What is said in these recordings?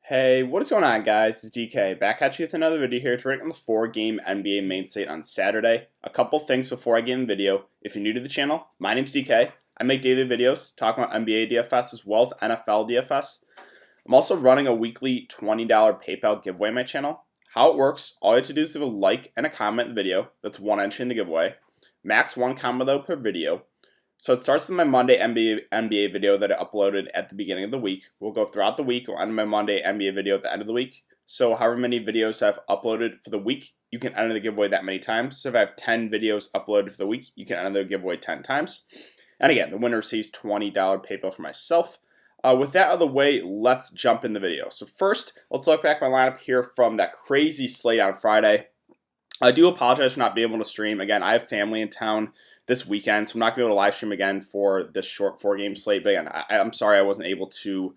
Hey, what is going on, guys? It's DK back at you with another video here to rank on the 4-game NBA main slate on Saturday. A couple things before I get in the video. If you're new to the channel, my name's DK. I make daily videos talking about NBA DFS as well as NFL DFS. I'm also running a weekly $20 PayPal giveaway on my channel. How it works, all you have to do is leave a like and a comment in the video. That's one entry in the giveaway. Max one comment though per video. So it starts with my Monday NBA video that I uploaded at the beginning of the week. We'll go throughout the week. We'll end my Monday NBA video at the end of the week. So however many videos I've uploaded for the week, you can enter the giveaway that many times. So if I have 10 videos uploaded for the week, you can enter the giveaway 10 times. And again, the winner receives $20 PayPal for myself. With that out of the way, let's jump in the video. So first, let's look back at my lineup here from that crazy slate on Friday. I do apologize for not being able to stream. Again, I have family in town this weekend, so I'm not going to be able to live stream again for this short 4-game slate. But again, I'm sorry I wasn't able to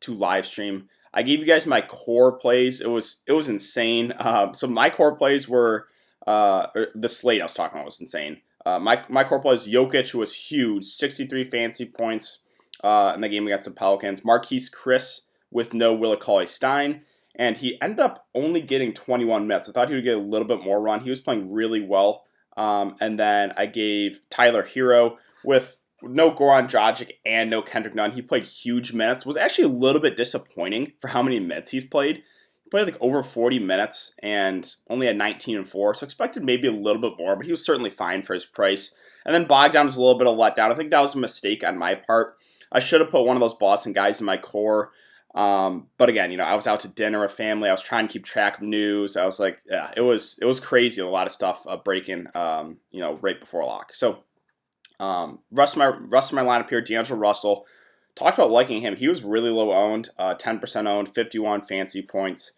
live stream. I gave you guys my core plays. It was insane. So my core plays were the slate I was talking about was insane. My core plays: Jokic, who was huge, 63 fantasy points in the game against the Pelicans. Marquise Chris with no Willie Cauley-Stein. And he ended up only getting 21 minutes. I thought he would get a little bit more run. He was playing really well. And then I gave Tyler Hero with no Goran Dragic and no Kendrick Nunn. He played huge minutes. Was actually a little bit disappointing for how many minutes he's played. He played like over 40 minutes and only had 19 and 4. So expected maybe a little bit more, but he was certainly fine for his price. And then Bogdan was a little bit of a letdown. I think that was a mistake on my part. I should have put one of those Boston guys in my core. But again, I was out to dinner with family. I was trying to keep track of news. I was like, yeah, it was crazy. A lot of stuff breaking, right before lock. So, rest of my lineup here. D'Angelo Russell. Talked about liking him. He was really low owned, 10% owned, 51 fancy points.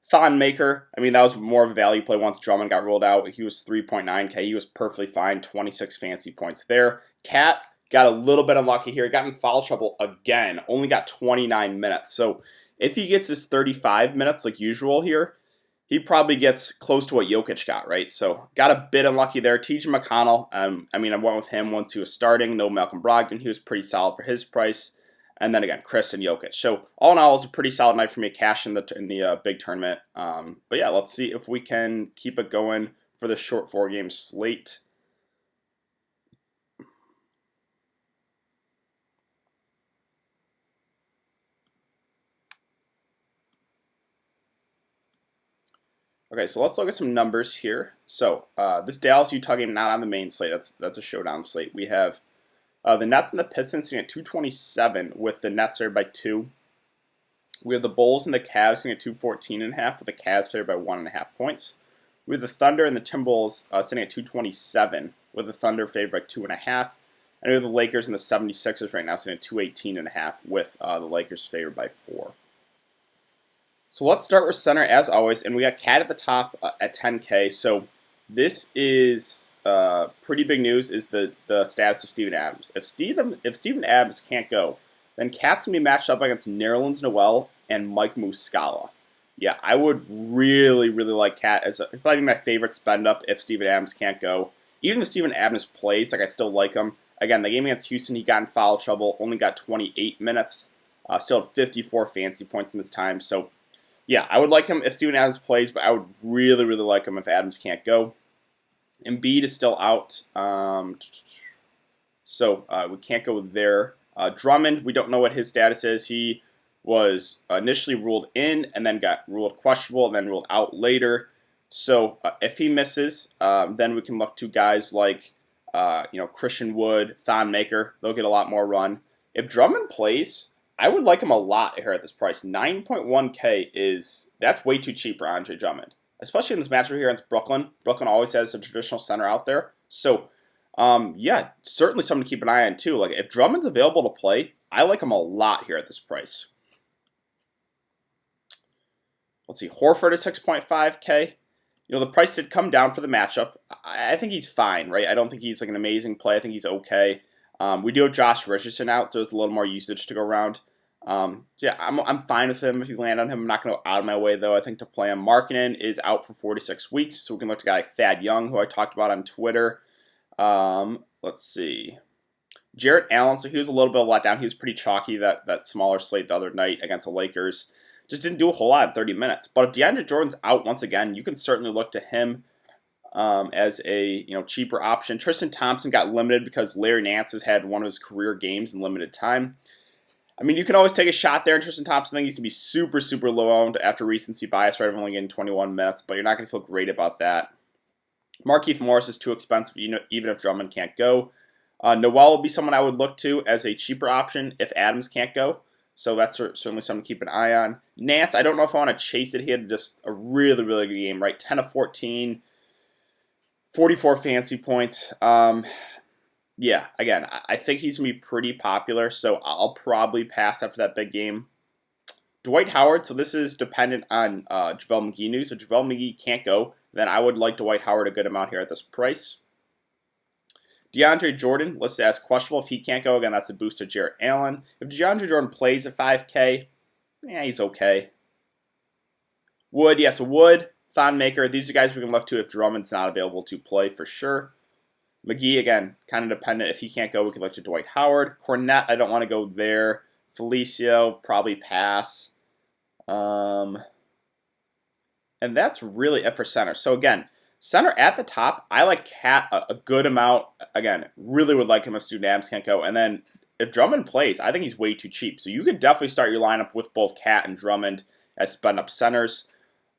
Thon Maker. I mean, that was more of a value play once Drummond got ruled out. He was 3.9K. He was perfectly fine. 26 fancy points there. Cat. Got a little bit unlucky here. Got in foul trouble again. Only got 29 minutes. So if he gets his 35 minutes like usual here, he probably gets close to what Jokic got, right? So got a bit unlucky there. TJ McConnell, I went with him once he was starting. No Malcolm Brogdon. He was pretty solid for his price. And then again, Chris and Jokic. So all in all, it was a pretty solid night for me. Cash in the big tournament. But yeah, let's see if we can keep it going for the short 4-game slate. Okay, so let's look at some numbers here. So this Dallas-Utah game not on the main slate. That's a showdown slate. We have the Nets and the Pistons sitting at 227 with the Nets favored by 2. We have the Bulls and the Cavs sitting at 214.5 with the Cavs favored by 1.5 points. We have the Thunder and the Timberwolves sitting at 227 with the Thunder favored by 2.5. And we have the Lakers and the 76ers right now sitting at 218.5 with the Lakers favored by 4. So let's start with center as always, and we got Cat at the top at 10K. So this is pretty big news. Is the status of Steven Adams? If Steven Adams can't go, then Cat's gonna be matched up against Nerlens Noel and Mike Muscala. Yeah, I would really like Cat as probably my favorite spend up if Steven Adams can't go. Even if Steven Adams plays, I still like him. Again, the game against Houston, he got in foul trouble, only got 28 minutes, still had 54 fancy points in this time. So yeah, I would like him if Steven Adams plays, but I would really like him if Adams can't go. Embiid is still out, so we can't go there. Drummond, we don't know what his status is. He was initially ruled in and then got ruled questionable and then ruled out later. So if he misses, then we can look to guys like Christian Wood, Thon Maker. They'll get a lot more run. If Drummond plays, I would like him a lot here at this price. 9.1K that's way too cheap for Andre Drummond, especially in this matchup here against Brooklyn. Brooklyn always has a traditional center out there. So, yeah, certainly something to keep an eye on too. Like if Drummond's available to play, I like him a lot here at this price. Let's see, Horford at 6.5K. The price did come down for the matchup. I think he's fine, right? I don't think he's like an amazing play. I think he's okay. We do have Josh Richardson out, so there's a little more usage to go around. So yeah, I'm fine with him if you land on him. I'm not going to go out of my way, though, I think, to play him. Markkanen is out for 46 weeks, so we can look to a guy like Thad Young, who I talked about on Twitter. Let's see. Jarrett Allen, so he was a little bit of a letdown. He was pretty chalky that smaller slate the other night against the Lakers. just didn't do a whole lot in 30 minutes. But if DeAndre Jordan's out once again, you can certainly look to him as a cheaper option. Tristan Thompson got limited because Larry Nance has had one of his career games in limited time. I mean, you can always take a shot there. And Tristan Thompson, I think he's going to be super, super low owned after recency bias, right? Of only getting 21 minutes, but you're not going to feel great about that. Markieff Morris is too expensive, even if Drummond can't go. Noel will be someone I would look to as a cheaper option if Adams can't go. So that's certainly something to keep an eye on. Nance, I don't know if I want to chase it. He had just a really, really good game, right? 10 of 14, 44 fantasy points. Yeah, again, I think he's going to be pretty popular, so I'll probably pass after that big game. Dwight Howard, so this is dependent on JaVale McGee news. So JaVale McGee can't go, then I would like Dwight Howard a good amount here at this price. DeAndre Jordan, listed as questionable. If he can't go, again, that's a boost to Jarrett Allen. If DeAndre Jordan plays at 5K, he's okay. Wood, yes, Wood, Thonmaker, these are guys we can look to if Drummond's not available to play for sure. McGee, again, kind of dependent. If he can't go, we can look to Dwight Howard. Cornette, I don't want to go there. Felicio, probably pass. And that's really it for center. So again, center at the top, I like Cat a good amount. Again, really would like him if Steven Adams can't go. And then if Drummond plays, I think he's way too cheap. So you could definitely start your lineup with both Cat and Drummond as spend up centers.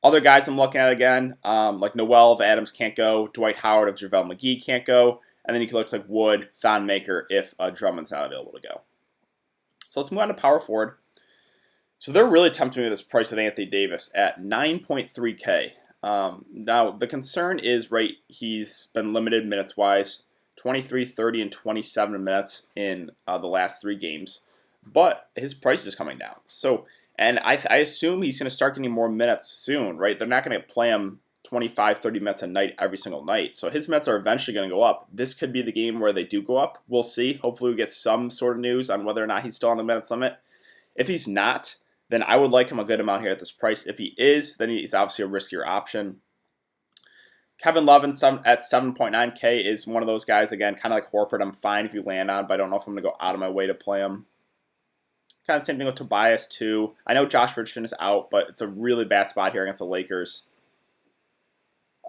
Other guys I'm looking at again, like Noel if Adams can't go, Dwight Howard if JaVale McGee can't go, and then you can look like Wood, Thonmaker if Drummond's not available to go. So let's move on to power forward. So they're really tempting me with this price of Anthony Davis at 9.3K. Now, the concern is, right, he's been limited minutes-wise, 23, 30, and 27 minutes in the last 3 games, but his price is coming down. So, and I assume he's going to start getting more minutes soon, right? They're not going to play him 25, 30 minutes a night every single night. So his minutes are eventually going to go up. This could be the game where they do go up. We'll see. Hopefully we get some sort of news on whether or not he's still on the minutes limit. If he's not, then I would like him a good amount here at this price. If he is, then he's obviously a riskier option. Kevin Love at 7.9K is one of those guys, again, kind of like Horford. I'm fine if you land on, but I don't know if I'm going to go out of my way to play him. Kind of same thing with Tobias, too. I know Josh Richardson is out, but it's a really bad spot here against the Lakers.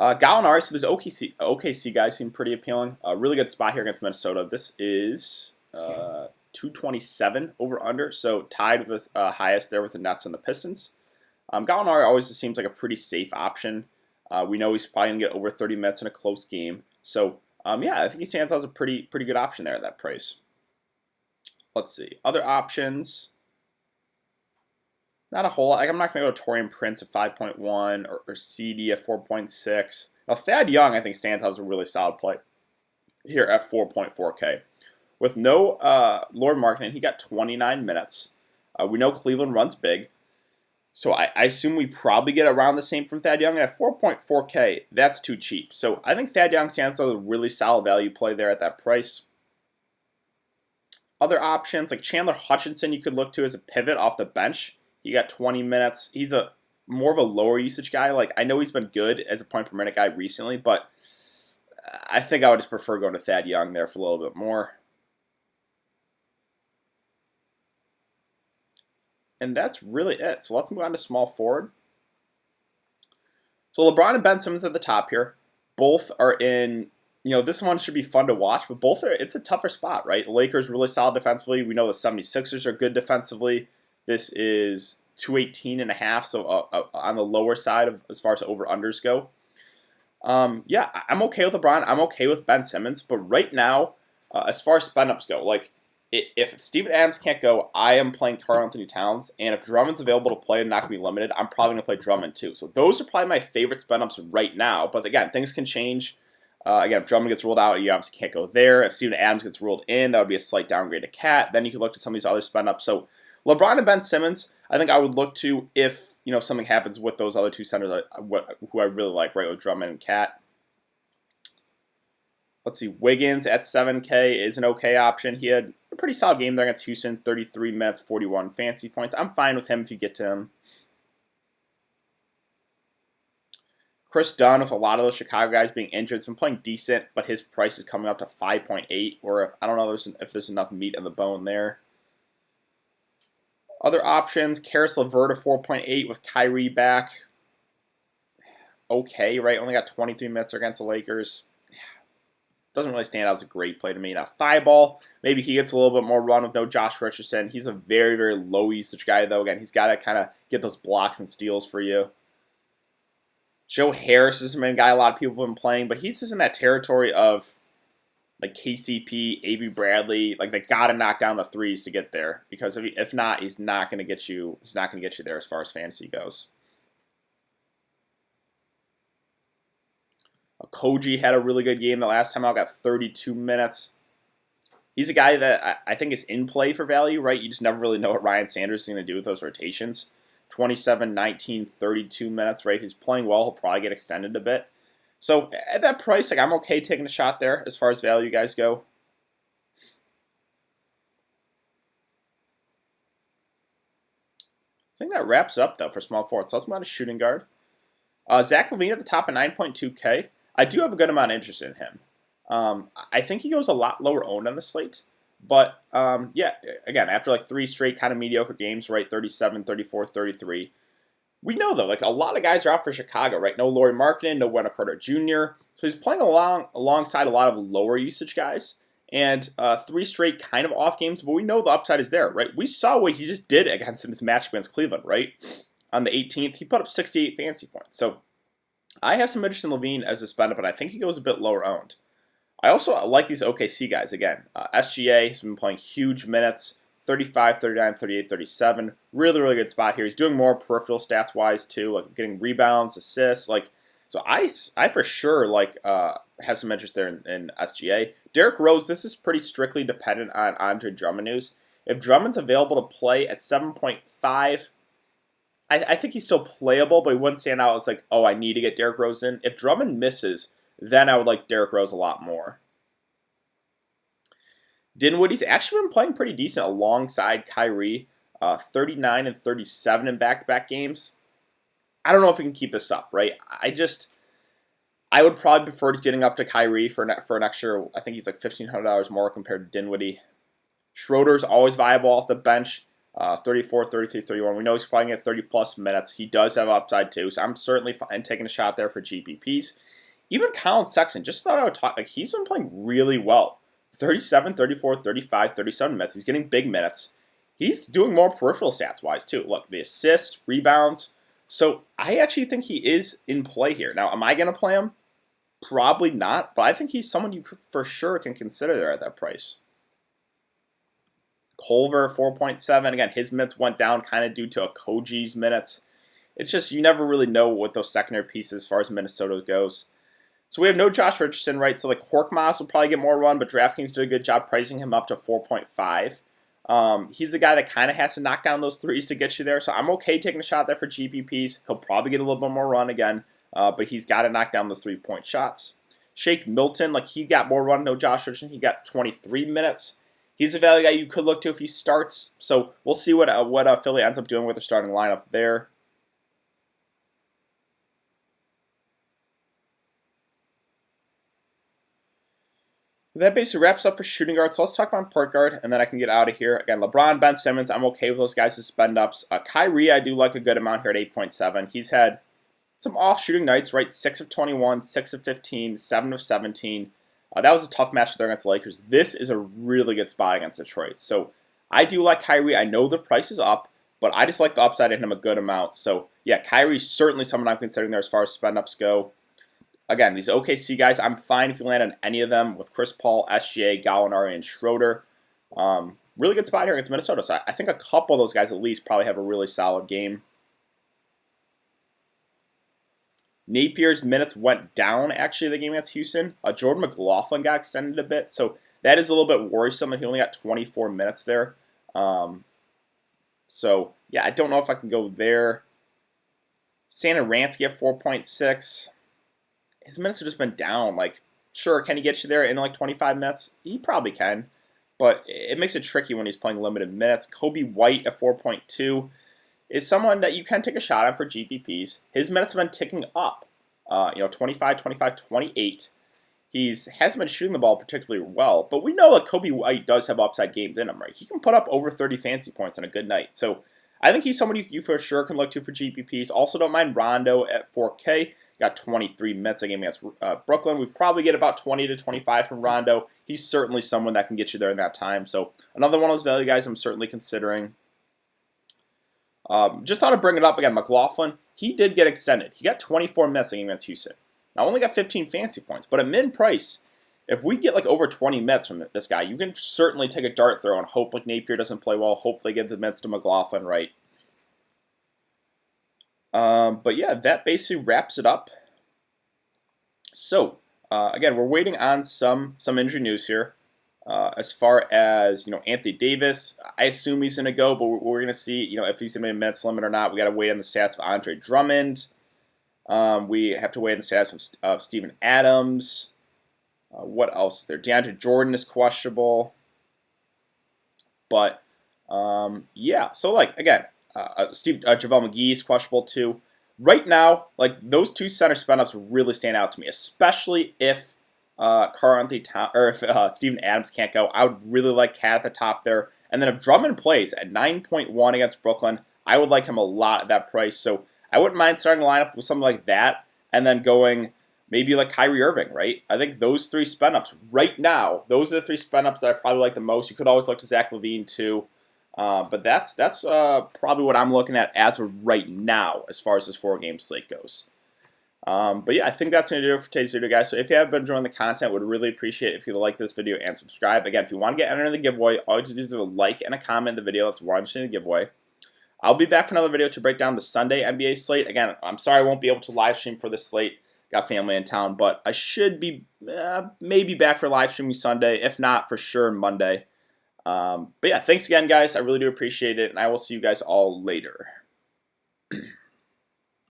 Gallinari, so this OKC guys seem pretty appealing. A really good spot here against Minnesota. This is 227 over-under, so tied with the highest there with the Nets and the Pistons. Gallinari always just seems like a pretty safe option. We know he's probably going to get over 30 minutes in a close game. So, yeah, I think he stands out as a pretty good option there at that price. Let's see. Other options. Not a whole lot. Like, I'm not going to go Taurean Prince at 5.1 or CD at 4.6. Now, Thad Young, I think, stands out as a really solid play here at 4.4K. With no Lord Markkinen, he got 29 minutes. We know Cleveland runs big. So I assume we probably get around the same from Thad Young. And at 4.4K, that's too cheap. So I think Thad Young stands out as a really solid value play there at that price. Other options, like Chandler Hutchinson, you could look to as a pivot off the bench. He got 20 minutes. He's a more of a lower usage guy. Like, I know he's been good as a point per minute guy recently, but I think I would just prefer going to Thad Young there for a little bit more. And that's really it. So let's move on to small forward. So LeBron and Ben Simmons at the top here. Both are in, this one should be fun to watch, but both are, it's a tougher spot, right? The Lakers really solid defensively. We know the 76ers are good defensively. This is 218.5, so on the lower side of as far as over-unders go. Yeah, I'm okay with LeBron. I'm okay with Ben Simmons, but right now, as far as spend-ups go, like, if Steven Adams can't go, I am playing Karl-Anthony Towns, and if Drummond's available to play and not going to be limited, I'm probably going to play Drummond too. So those are probably my favorite spend-ups right now, but again, things can change. Again, if Drummond gets ruled out, you obviously can't go there. If Steven Adams gets ruled in, that would be a slight downgrade to Cat. Then you can look to some of these other spend-ups. So LeBron and Ben Simmons, I think I would look to if something happens with those other two centers who I really like, right, with Drummond and Cat. Let's see, Wiggins at 7K is an okay option. He had a pretty solid game there against Houston, 33 minutes, 41 fantasy points. I'm fine with him if you get to him. Chris Dunn, with a lot of those Chicago guys being injured, has been playing decent, but his price is coming up to 5.8, or I don't know if there's enough meat on the bone there. Other options, Karis LeVert at 4.8 with Kyrie back. Okay, right? Only got 23 minutes against the Lakers. Doesn't really stand out as a great play to me. Now, Thibault, maybe he gets a little bit more run with no Josh Richardson. He's a very, very low usage guy, though. Again, he's got to kind of get those blocks and steals for you. Joe Harris has been a guy a lot of people have been playing, but he's just in that territory of like KCP, Avery Bradley. Like, they got to knock down the threes to get there, because if not, he's not going to get you. He's not going to get you there as far as fantasy goes. Koji had a really good game the last time out, got 32 minutes. He's a guy that I think is in play for value, right? You just never really know what Ryan Sanders is going to do with those rotations. 27, 19, 32 minutes, right? He's playing well. He'll probably get extended a bit. So at that price, like, I'm okay taking a shot there as far as value guys go. I think that wraps up, though, for small forward. So let's move on to shooting guard. Zach LaVine at the top of 9.2K. I do have a good amount of interest in him. I think he goes a lot lower owned on the slate. But, yeah, again, after like 3 straight kind of mediocre games, right, 37, 34, 33. We know, though, like, a lot of guys are out for Chicago, right? No Lauri Markkanen, no Wendell Carter Jr. So he's playing alongside a lot of lower usage guys. And 3 straight kind of off games, but we know the upside is there, right? We saw what he just did against this match against Cleveland, right? On the 18th, he put up 68 fantasy points. So I have some interest in LaVine as a spend up, but I think he goes a bit lower owned. I also like these OKC guys again. SGA has been playing huge minutes, 35, 39, 38, 37. Really, really good spot here. He's doing more peripheral stats wise too, like getting rebounds, assists. Like, so I for sure like have some interest there in SGA. Derrick Rose, this is pretty strictly dependent on Andre Drummond news. If Drummond's available to play at 7.5. I think he's still playable, but he wouldn't stand out as like, oh, I need to get Derrick Rose in. If Drummond misses, then I would like Derrick Rose a lot more. Dinwiddie's actually been playing pretty decent alongside Kyrie, 39 and 37 in back-to-back games. I don't know if he can keep this up, right? I would probably prefer getting up to Kyrie for an extra, I think he's like $1,500 more compared to Dinwiddie. Schroeder's always viable off the bench. 34, 33, 31. We know he's playing at 30-plus minutes. He does have upside, too, so I'm certainly fine taking a shot there for GPPs. Even Colin Sexton, just thought I would talk, like, he's been playing really well. 37, 34, 35, 37 minutes. He's getting big minutes. He's doing more peripheral stats-wise, too. Look, the assists, rebounds. So I actually think he is in play here. Now, am I going to play him? Probably not, but I think he's someone you for sure can consider there at that price. Culver, 4.7. Again, his minutes went down kind of due to Okoji's minutes. It's just you never really know what those secondary pieces as far as Minnesota goes. So we have no Josh Richardson, right? So like Korkmaz will probably get more run, but DraftKings did a good job pricing him up to 4.5. He's a guy that kind of has to knock down those threes to get you there. So I'm okay taking a shot there for GPPs. He'll probably get a little bit more run again, but he's got to knock down those 3-point shots. Shake Milton, like he got more run, no Josh Richardson. He got 23 minutes. He's a value guy you could look to if he starts. So we'll see what Philly ends up doing with their starting lineup there. That basically wraps up for shooting guard. So let's talk about point guard, and then I can get out of here. Again, LeBron, Ben Simmons, I'm okay with those guys as spend ups. Kyrie, I do like a good amount here at 8.7. He's had some off shooting nights, right? 6 of 21, 6 of 15, 7 of 17. That was a tough match there against the Lakers. This is a really good spot against Detroit. So I do like Kyrie. I know the price is up, but I just like the upside in him a good amount. So yeah, Kyrie's certainly someone I'm considering there as far as spend ups go. Again, these OKC guys, I'm fine if you land on any of them with Chris Paul, SGA, Gallinari, and Schroeder. Really good spot here against Minnesota. So I think a couple of those guys at least probably have a really solid game. Napier's minutes went down, actually, the game against Houston. Jordan McLaughlin got extended a bit, so that is a little bit worrisome that he only got 24 minutes there. So, yeah, I don't know if I can go there. Santa Ransky at 4.6. His minutes have just been down. Like, sure, can he get you there in like 25 minutes? He probably can, but it makes it tricky when he's playing limited minutes. Kobe White at 4.2. Is someone that you can take a shot on for GPPs. His minutes have been ticking up, 25, 25, 28. He hasn't been shooting the ball particularly well, but we know that Kobe White does have upside games in him, right? He can put up over 30 fantasy points on a good night. So I think he's someone you for sure can look to for GPPs. Also, don't mind Rondo at 4K. Got 23 minutes a game against Brooklyn. We probably get about 20 to 25 from Rondo. He's certainly someone that can get you there in that time. So another one of those value guys I'm certainly considering. Just thought I'd bring it up again. McLaughlin, he did get extended. He got 24 minutes a game against Houston. Now, only got 15 fantasy points, but at mid price, if we get like over 20 minutes from this guy, you can certainly take a dart throw and hope like Napier doesn't play well. Hopefully give the minutes to McLaughlin, right? But yeah, that basically wraps it up. So again, we're waiting on some injury news here. As far as Anthony Davis, I assume he's going to go, but we're going to see if he's going to be a minutes limit or not. We got to wait on the stats of Andre Drummond. We have to wait on the stats of Steven Adams. What else is there? DeAndre Jordan is questionable. But yeah, so like again, JaVale McGee is questionable too. Right now, like those two center spin-ups really stand out to me, especially if if Steven Adams can't go. I would really like Cat at the top there. And then if Drummond plays at 9.1 against Brooklyn, I would like him a lot at that price. So I wouldn't mind starting a lineup with something like that and then going maybe like Kyrie Irving, right? I think those three spin-ups right now, those are the three spin-ups that I probably like the most. You could always look to Zach LaVine too. But that's probably what I'm looking at as of right now as far as this 4-game slate goes. But yeah, I think that's going to do it for today's video, guys. So if you have been enjoying the content, would really appreciate it if you like this video and subscribe. Again, if you want to get entered in the giveaway, all you have to do is like and a comment in the video. That's why I'm doing the giveaway. I'll be back for another video to break down the Sunday NBA slate. Again, I'm sorry I won't be able to live stream for this slate. Got family in town, but I should be maybe back for live streaming Sunday. If not, for sure Monday. But yeah, thanks again, guys. I really do appreciate it, and I will see you guys all later.